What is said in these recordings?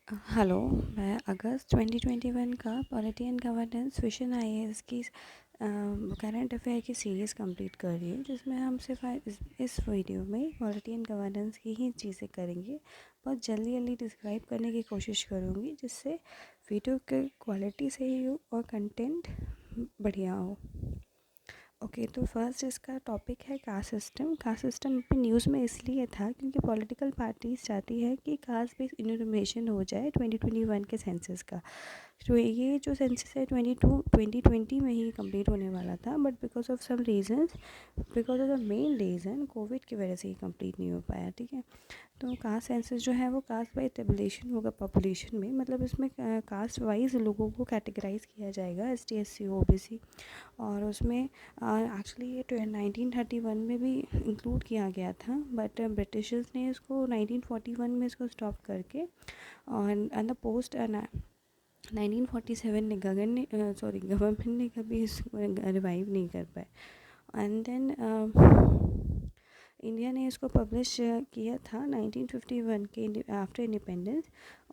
Hello. मैं अगस्त 2021 का polity and governance vision IAS की करंट अफेयर की सीरीज़ कंप्लीट कर रही हूँ, जिसमें हम सिर्फ इस वीडियो में पॉलिटी एंड गवर्नेंस की ही चीज़ें करेंगे। बहुत जल्दी जल्दी डिस्क्राइब करने की कोशिश करूँगी, जिससे वीडियो की क्वालिटी सही हो और कंटेंट बढ़िया हो। ओके, तो फर्स्ट इसका टॉपिक है कास्ट सिस्टम। कास्ट सिस्टम अभी न्यूज़ में इसलिए था क्योंकि पॉलिटिकल पार्टीज चाहती है कि कास्ट बेस्ड इन्फॉर्मेशन हो जाए 2021 के सेंसस का। तो ये जो सेंसस है 2020 में ही कंप्लीट होने वाला था, but because of some reasons, because of the main reason Covid की वजह से ही कंप्लीट नहीं हो पाया। ठीक है, तो कास्ट सेंसस जो है वो कास्ट वाइज टेबुलेशन होगा पॉपुलेशन में, मतलब इसमें कास्ट वाइज लोगों को कैटेगराइज किया जाएगा, ST SC OBC। और उसमें एक्चुअली ये 1931 में भी इंक्लूड किया गया था, बट ब्रिटिशर्स ने इसको 1941 में इसको स्टॉप करके और द पोस्ट 1947 ने गवर्नमेंट ने कभी इसको रिवाइव नहीं कर पाए। एंड देन इंडिया ने इसको पब्लिश किया था 1951 के आफ्टर इंडिपेंडेंस।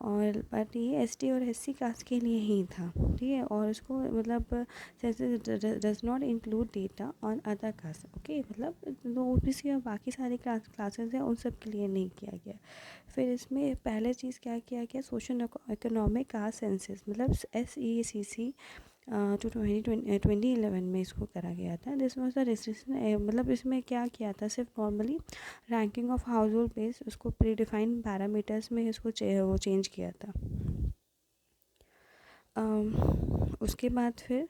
और बट ये ST और SC कास्ट के लिए ही था। ठीक है, और इसको मतलब does not include data on other caste. Okay, मतलब जो OBC और बाकी सारे क्लासेस हैं उन सब के लिए नहीं किया गया। फिर इसमें पहले चीज़ क्या किया गया, सोशल इकोनॉमिक कास्ट सेंसस, मतलब SECC जो 2011 में इसको करा गया था। दिस वॉज द रेस्ट्रिक्शन, मतलब इसमें क्या किया था, सिर्फ normally ranking of house hold base उसको प्री डिफाइंड पैरामीटर्स में इसको वो चेंज किया था। उसके बाद फिर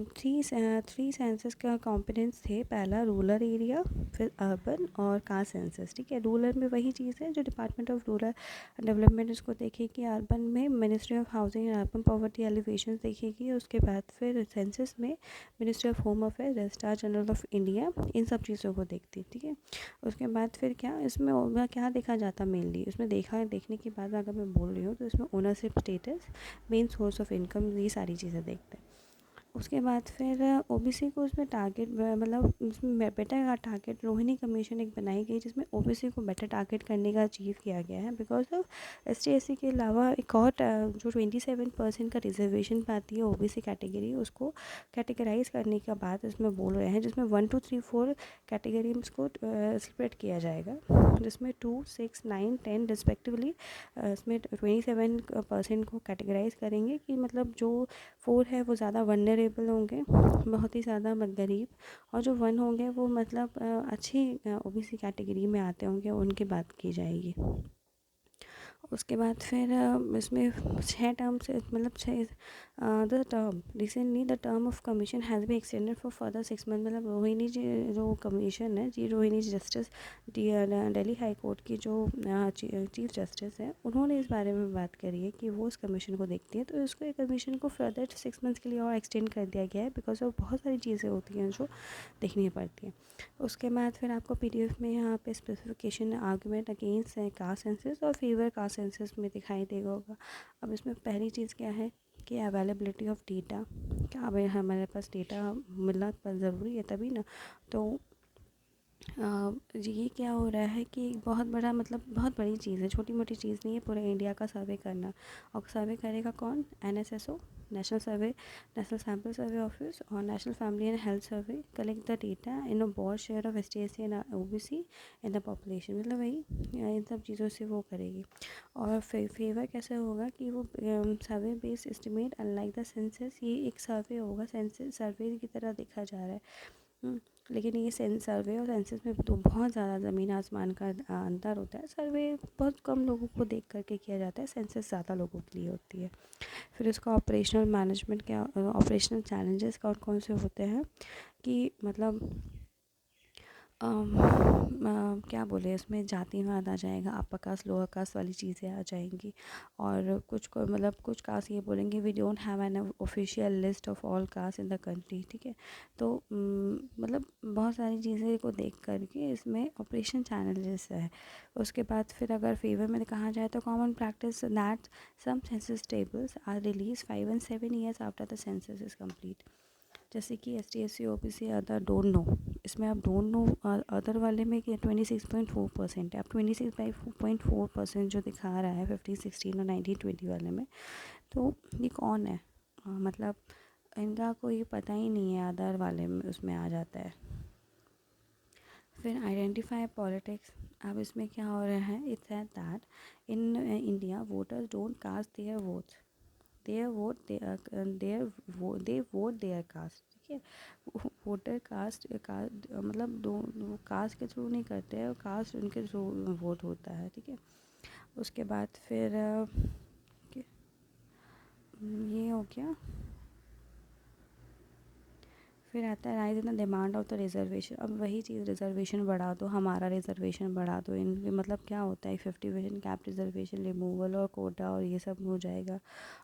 थ्री सेंसस का कॉम्पोनेंट्स थे। पहला रूरल एरिया, फिर अर्बन और कास्ट सेंसस। ठीक है, रूरल में वही चीज़ है जो डिपार्टमेंट ऑफ रूरल डेवलपमेंट इसको देखेगी, अर्बन में ministry of housing and urban poverty alleviation देखेगी। उसके बाद फिर सेंसस में ministry of home affair, registrar general of India, इन सब चीज़ों को देखती। ठीक है, उसके बाद फिर क्या इसमें क्या देखा जाता मेनली, उसमें देखने के बाद अगर मैं बोल रही हूँ तो इसमें ownership status, main source of income, ये सारी चीज़ें देखते हैं। उसके बाद फिर OBC को उसमें टारगेट, मतलब उसमें बेटर का टारगेट, रोहिणी कमीशन एक बनाई गई जिसमें OBC को बेटर टारगेट करने का अचीव किया गया है। बिकॉज ऑफ ST SC के अलावा एक और जो 27% का रिजर्वेशन पाती है OBC कैटेगरी, उसको कैटेगराइज करने का बात इसमें बोल रहे हैं, जिसमें 1 2 3 4 कैटेगरी को स्प्रेड किया जाएगा, जिसमें 2 6 9 10 रिस्पेक्टिवली इसमें 27% को कैटेगराइज करेंगे कि मतलब जो 4 है वो ज़्यादा वनरेबल होंगे, बहुत ही ज़्यादा गरीब, और जो 1 होंगे वो मतलब अच्छी OBC कैटेगरी में आते होंगे, उनकी बात की जाएगी। उसके बाद फिर इसमें 6 टर्म से, मतलब 6 the term recently the term of commission has been extended for further 6 month. मतलब रोहिणी जी जो कमीशन है जी, Rohini justice Delhi high court की जो चीफ जस्टिस है, उन्होंने इस बारे में बात करी है कि वो इस कमीशन को देखती है, तो इसको कमीशन को फर्दर 6 मंथ्स के लिए और एक्सटेंड कर दिया गया है, बिकॉज ऑफ बहुत सारी चीज़ें होती हैं जो देखनी पड़ती हैं। उसके बाद फिर आपको PDF में यहाँ पे specification argument against caste census और फेवर कास्ट सेंसस में दिखाई देगा होगा। अब इसमें पहली चीज़ क्या है कि अवेलेबिलिटी ऑफ डेटा, क्या भाई हमारे पास डेटा मिलना ज़रूरी है तभी ना। तो ये क्या हो रहा है कि बहुत बड़ा, मतलब बहुत बड़ी चीज़ है, छोटी मोटी चीज़ नहीं है पूरे इंडिया का सर्वे करना। और सर्वे करेगा कौन, NSSO, national survey, national sample survey office, और national family and health survey collect the data in a broad share of ST SC and OBC in the population, मतलब वही इन सब चीज़ों से वो करेगी। और फेवर कैसे होगा कि वो survey based estimate, unlike the census, ये एक सर्वे होगा, सेंसस सर्वे की तरह देखा जा रहा है। लेकिन ये सर्वे और सेंसस में तो बहुत ज़्यादा ज़मीन आसमान का अंतर होता है। सर्वे बहुत कम लोगों को देख करके किया जाता है, सेंसस ज़्यादा लोगों के लिए होती है। फिर इसका ऑपरेशनल मैनेजमेंट क्या, ऑपरेशनल चैलेंजेस कौन कौन से होते हैं कि मतलब क्या बोले, इसमें जातिवाद आ जाएगा, अपर कास्ट लोअर कास्ट वाली चीज़ें आ जाएंगी। और कुछ को मतलब कुछ कास्ट ये बोलेंगे we don't have an official list of all caste in the country. ठीक है, तो मतलब बहुत सारी चीज़ें को देख करके इसमें ऑपरेशन चैलेंजेस है। उसके बाद फिर अगर फेवर में कहा जाए तो common practice that some census tables are release 5 and 7 years after the census is complete. जैसे कि ST SC OBC other don't know, इसमें आप डोंट नो अदर वाले में कि 26.4% है। अब 26.4% जो दिखा रहा है 15, 16 और 19, 20 वाले में, तो ये कौन है? मतलब इनका कोई पता ही नहीं है, अदर वाले में उसमें आ जाता है। फिर आइडेंटिफाई पॉलिटिक्स। अब इसमें क्या हो रहा है, it's said that in India voters don't cast their votes, their vote they vote their caste, ठीक है। वोटर कास्ट मतलब दो कास्ट के थ्रू नहीं करते हैं, कास्ट उनके थ्रू वोट होता है, ठीक है। उसके बाद फिर ये हो गया। फिर आता है rise in the demand of the reservation. अब वही चीज़, रिजर्वेशन बढ़ा दो, हमारा रिजर्वेशन बढ़ा दो। इन मतलब क्या होता है, 50% कैप रिजर्वेशन रिमूवल और कोटा और ये सब हो जाएगा।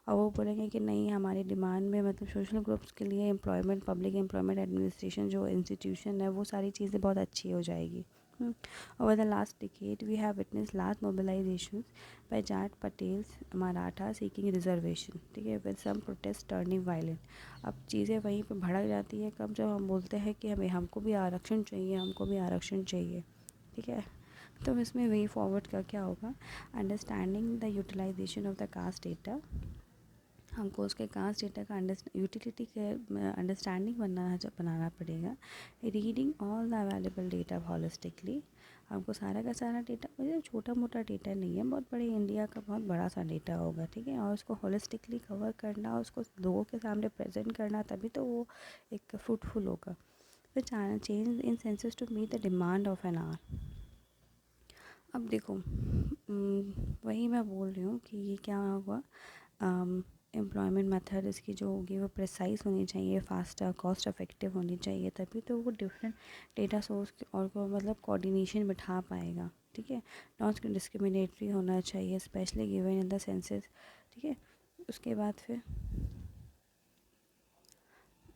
और वो बोलेंगे कि नहीं, हमारी डिमांड में मतलब सोशल ग्रुप्स के लिए एम्प्लॉयमेंट, पब्लिक एम्प्लॉयमेंट एडमिनिस्ट्रेशन जो इंस्टीट्यूशन है, वो सारी चीज़ें बहुत अच्छी हो जाएगी। Over the last decade, we have witnessed large mobilizations by Jat Patels, Maratha seeking reservation, ठीक है, with some protests turning violent। अब चीज़ें वहीं पे भड़क जाती है कब, जब हम बोलते हैं कि हमें हमको भी आरक्षण चाहिए, हमको भी आरक्षण चाहिए, ठीक है। तो इसमें वे फॉरवर्ड का क्या होगा, understanding the utilisation of the cost data. हमको उसके कास्ट डेटा का यूटिलिटी के अंडरस्टैंडिंग बनाना पड़ेगा। Reading all the available data holistically. हमको सारा का सारा डेटा, मतलब छोटा मोटा डेटा नहीं है, बहुत बड़े इंडिया का बहुत बड़ा सा डेटा होगा, ठीक है। और उसको होलिस्टिकली कवर करना, उसको लोगों के सामने प्रेजेंट करना, तभी तो वो एक फ्रूटफुल होगा। फिर change in census to meet the demand of an hour. अब देखो, वही मैं बोल रही हूँ कि ये क्या हुआ, एम्प्लॉयमेंट मेथड इसकी जो होगी वो प्रिसाइज होनी चाहिए, फास्टर, कॉस्ट इफ़ेक्टिव होनी चाहिए, तभी तो वो डिफरेंट डेटा सोर्स और को मतलब कोऑर्डिनेशन बिठा पाएगा, ठीक है। नॉट डिस्क्रिमिनेटरी होना चाहिए, specially given in the senses, ठीक है। उसके बाद फिर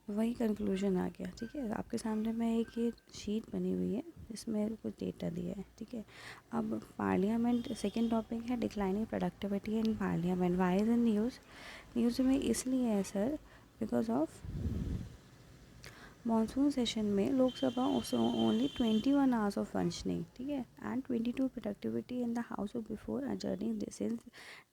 वही कंक्लूजन आ गया, ठीक है। आपके सामने में एक ये शीट बनी हुई है, इसमें कुछ डेटा दिया है, ठीक है। अब पार्लियामेंट, सेकंड टॉपिक है declining productivity in parliament. Why is in news में इसलिए है sir, because of monsoon session में Lok Sabha only 21 hours of functioning, ठीक है, and 22 productivity in the house of before adjourning this is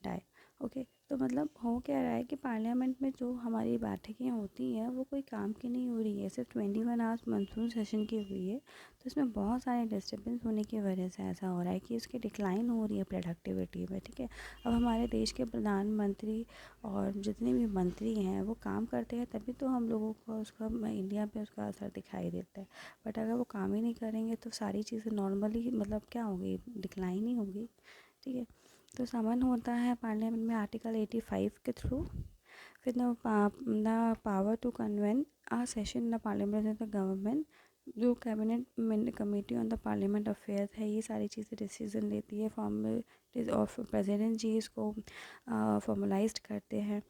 die. Okay, तो मतलब हो क्या रहा है कि पार्लियामेंट में जो हमारी बैठकें होती हैं वो कोई काम की नहीं हो रही है, सिर्फ 21 आवर्स मानसून सेशन की हुई है। तो इसमें बहुत सारे डिस्टर्बेंस होने की वजह से ऐसा हो रहा है कि इसकी डिक्लाइन हो रही है प्रोडक्टिविटी में, ठीक है। अब हमारे देश के प्रधानमंत्री और जितने भी मंत्री हैं वो काम करते हैं, तभी तो हम लोगों को उसका इंडिया पे उसका असर दिखाई देता है। बट अगर वो काम ही नहीं करेंगे तो सारी चीज़ें नॉर्मली मतलब क्या होगी, डिक्लाइन ही होगी, ठीक है। तो समन होता है पार्लियामेंट में आर्टिकल 85 के थ्रू। फिर the power to convene a session the parliament the government, जो cabinet committee on the parliament affairs है, ये सारी चीज़ें डिसीजन लेती है, फॉर्मल ऑफ प्रेसिडेंट जी इसको फॉर्मलाइज्ड करते हैं।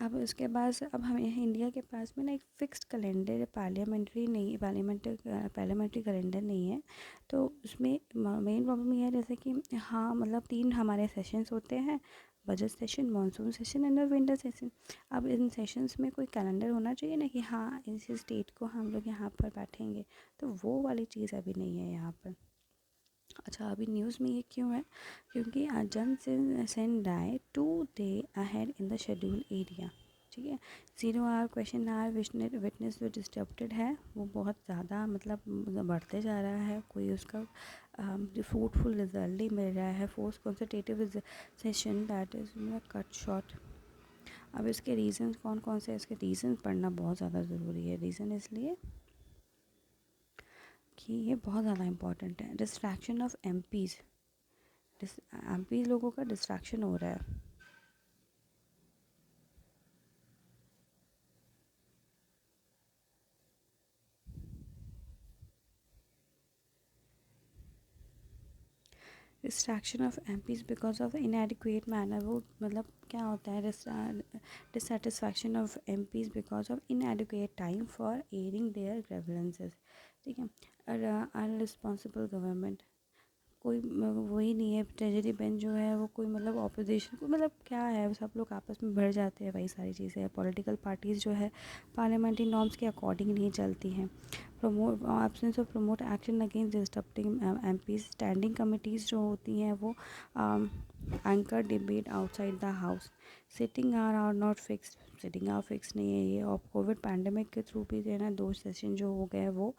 अब उसके बाद अब हमें इंडिया के पास में ना एक फिक्स्ड कैलेंडर पार्लियामेंट्री कैलेंडर नहीं है। तो उसमें मेन प्रॉब्लम ये है, जैसे कि हाँ मतलब 3 हमारे सेशंस होते हैं, budget session, monsoon session and winter session. अब इन सेशंस में कोई कैलेंडर होना चाहिए ना कि हाँ इस डेट को हम लोग यहाँ पर बैठेंगे, तो वो वाली चीज़ अभी नहीं है यहाँ पर। अच्छा, अभी न्यूज़ में ये क्यों है, क्योंकि adjourn sine die 2 day ahead in the schedule area, ठीक है। 0 आवर क्वेश्चन आवर विटनेस जो डिस्टर्बेड है वो बहुत ज़्यादा मतलब बढ़ते जा रहा है, कोई उसका जो फ्रूटफुल रिजल्ट नहीं मिल रहा है। Force consultative session that is cut short. अब इसके रीज़न कौन कौन से, इसके रीज़न पढ़ना बहुत ज़्यादा ज़रूरी है। रीज़न इसलिए कि ये बहुत ज़्यादा इम्पॉर्टेंट है। डिस्ट्रैक्शन ऑफ एमपीज़ लोगों का डिस्ट्रैक्शन हो रहा है। Distraction of MPs because of inadequate manner. वो मतलब क्या होता है, dissatisfaction of MPs because of inadequate time for airing their grievances, ठीक है। अनरिस्पॉन्सिबल गवर्नमेंट, कोई वही नहीं है। ट्रेजरी बेंच जो है वो कोई मतलब ऑपोजिशन को मतलब क्या है, सब लोग आपस में भर जाते हैं, वही सारी चीज़ें हैं। पॉलिटिकल पार्टीज़ जो है पार्लियामेंट्री नॉर्म्स के अकॉर्डिंग नहीं चलती हैं। Prompt absence of prompt action against disturbing MP. Standing committees जो होती हैं वो anchor debate outside the house. Sitting are not fix, sitting are fix नहीं है ये। और कोविड पैंडमिक के थ्रू भी जो है ना 2 सेशन जो हो गए वो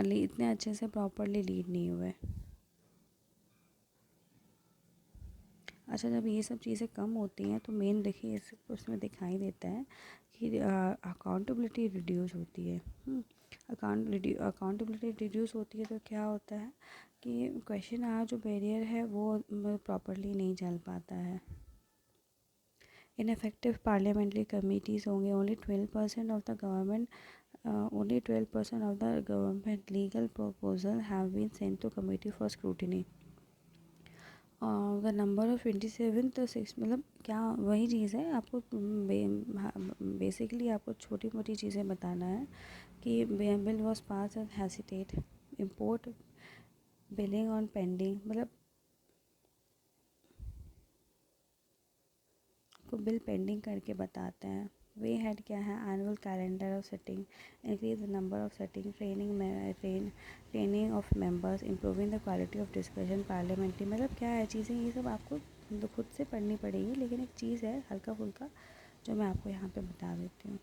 इतने अच्छे से प्रॉपरली लीड नहीं हुए। अच्छा, जब ये सब चीज़ें कम होती हैं तो मेन देखिए उसमें दिखाई देता है कि अकाउंटेबिलिटी रिड्यूस होती है। अकाउंटेबिलिटी रिड्यूस होती है तो क्या होता है कि क्वेश्चन आवर जो बैरियर है वो प्रॉपरली नहीं चल पाता है। इनफेक्टिव पार्लियामेंट्री कमिटीज़ होंगे। Only 12% of the government only 12% of the government legal proposal have been sent to committee for scrutiny. The number of 27 तो 6 मतलब क्या वही चीज़ है। आपको बेसिकली आपको छोटी मोटी चीज़ें बताना है कि bill was pass and hesitate, import billing on pending, मतलब को बिल पेंडिंग करके बताते हैं। वे हेड क्या है, annual calendar of setting, increase the number of setting, training of members, improving the quality of discussion parliamentary. मतलब क्या है चीज़ें, ये सब आपको खुद से पढ़नी पड़ेगी, लेकिन एक चीज़ है हल्का फुल्का जो मैं आपको यहाँ पे बता देती हूँ।